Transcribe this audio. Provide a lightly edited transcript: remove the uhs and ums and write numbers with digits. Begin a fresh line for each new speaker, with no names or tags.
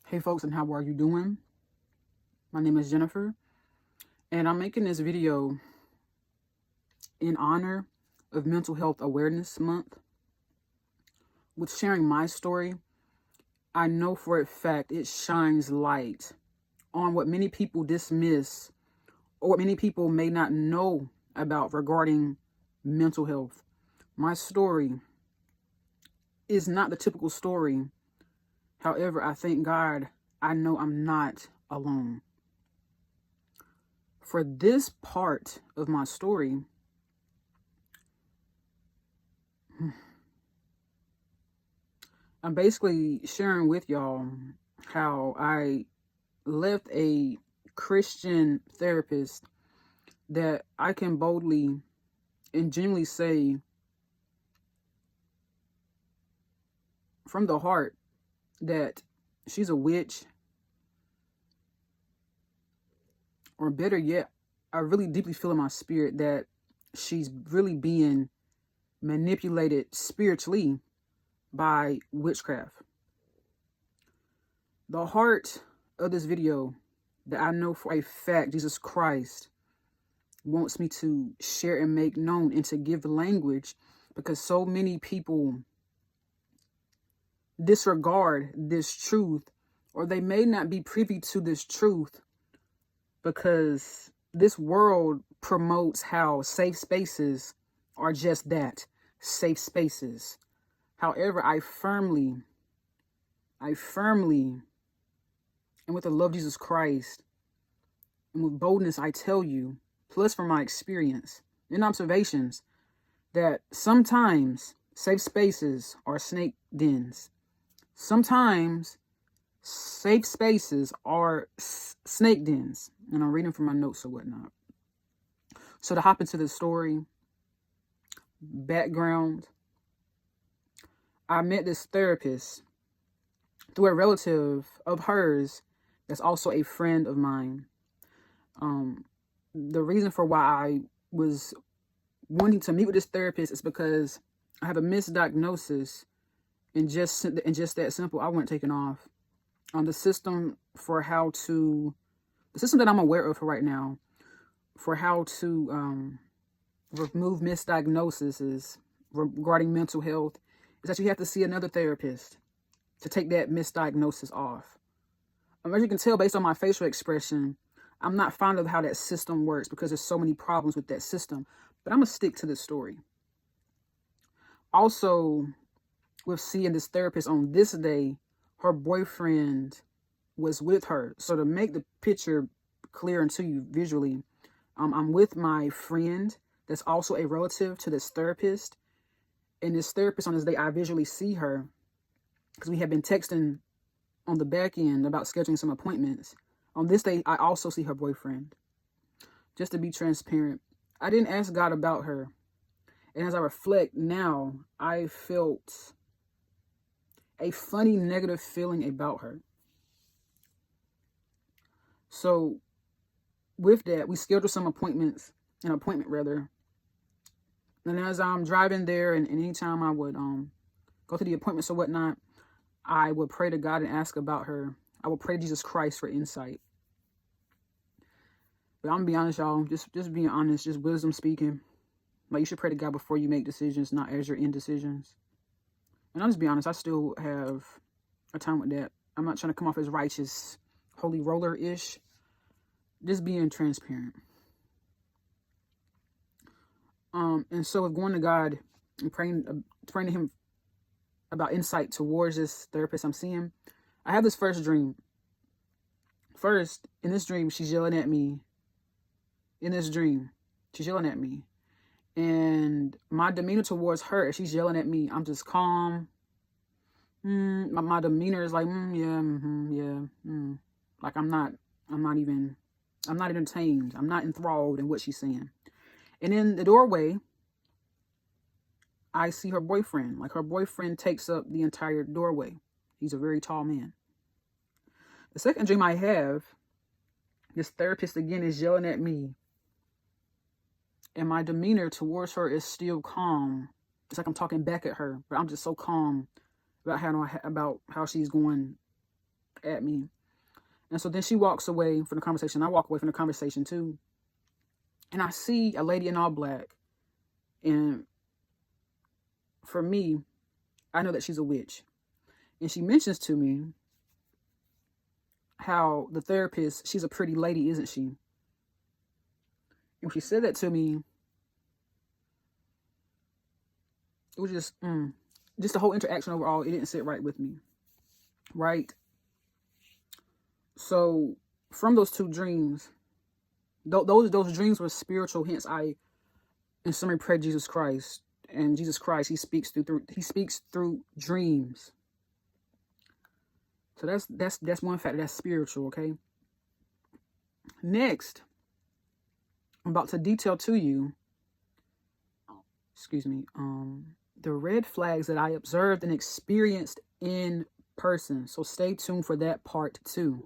Hey folks, and how are you doing? My name is Jennifer, and I'm making this video in honor of Mental Health Awareness Month. With sharing my story, I know for a fact it shines light on what many people dismiss or what many people may not know about regarding mental health. My story is not the typical story. However, I thank God I know I'm not alone. For this part of my story, I'm basically sharing with y'all how I left a Christian therapist that I can boldly and genuinely say from the heart that she's a witch, or better yet, I really deeply feel in my spirit that she's really being manipulated spiritually by witchcraft. The heart of this video that I know for a fact Jesus Christ wants me to share and make known and to give language, because so many people disregard this truth, or they may not be privy to this truth, because this world promotes how safe spaces are just that, safe spaces. However, I firmly, and with the love of Jesus Christ, and with boldness, I tell you, plus from my experience and observations, that sometimes safe spaces are snake dens. Sometimes safe spaces are snake dens. And I'm reading from my notes or whatnot. So to hop into the story, background, I met this therapist through a relative of hers that's also a friend of mine. The reason for why I was wanting to meet with this therapist is because I have a misdiagnosis, and just that simple, I wasn't taken off. The system that I'm aware of for right now, for how to remove misdiagnoses regarding mental health, is that you have to see another therapist to take that misdiagnosis off. As you can tell based on my facial expression, I'm not fond of how that system works because there's so many problems with that system. But I'm going to stick to this story. Also, with seeing this therapist on this day, her boyfriend was with her. So to make the picture clear to you visually, I'm with my friend that's also a relative to this therapist. And this therapist on this day, I visually see her because we have been texting on the back end about scheduling some appointments. On this day, I also see her boyfriend. Just to be transparent, I didn't ask God about her. And as I reflect now, I felt a funny negative feeling about her. So with that, we scheduled some appointment. And as I'm driving there, and anytime I would go to the appointments or whatnot, I would pray to God and ask about her. I would pray to Jesus Christ for insight. But I'm gonna be honest, y'all, just being honest, just wisdom speaking. Like, you should pray to God before you make decisions, not as you're in decisions. And I'll just be honest, I still have a time with that. I'm not trying to come off as righteous, holy roller-ish. Just being transparent. And so with going to God and praying to him about insight towards this therapist I'm seeing, I have this first dream. First, in this dream, she's yelling at me. And my demeanor towards her, as she's yelling at me, I'm just calm. My demeanor is like, Like I'm not entertained. I'm not enthralled in what she's saying. And in the doorway, I see her boyfriend. Like, her boyfriend takes up the entire doorway. He's a very tall man. The second dream I have, this therapist again is yelling at me. And my demeanor towards her is still calm. It's like I'm talking back at her, but I'm just so calm about how she's going at me. And so then she walks away from the conversation. I walk away from the conversation too. And I see a lady in all black. And for me, I know that she's a witch. And she mentions to me how the therapist, she's a pretty lady, isn't she? And when she said that to me, it was just the whole interaction overall, it didn't sit right with me. Right? So from those two dreams, those dreams were spiritual. Hence, I in summary pray Jesus Christ. And Jesus Christ, he speaks through dreams. So that's one factor. That's spiritual. Okay. Next, I'm about to detail to you. Excuse me. The red flags that I observed and experienced in person. So stay tuned for that part 2.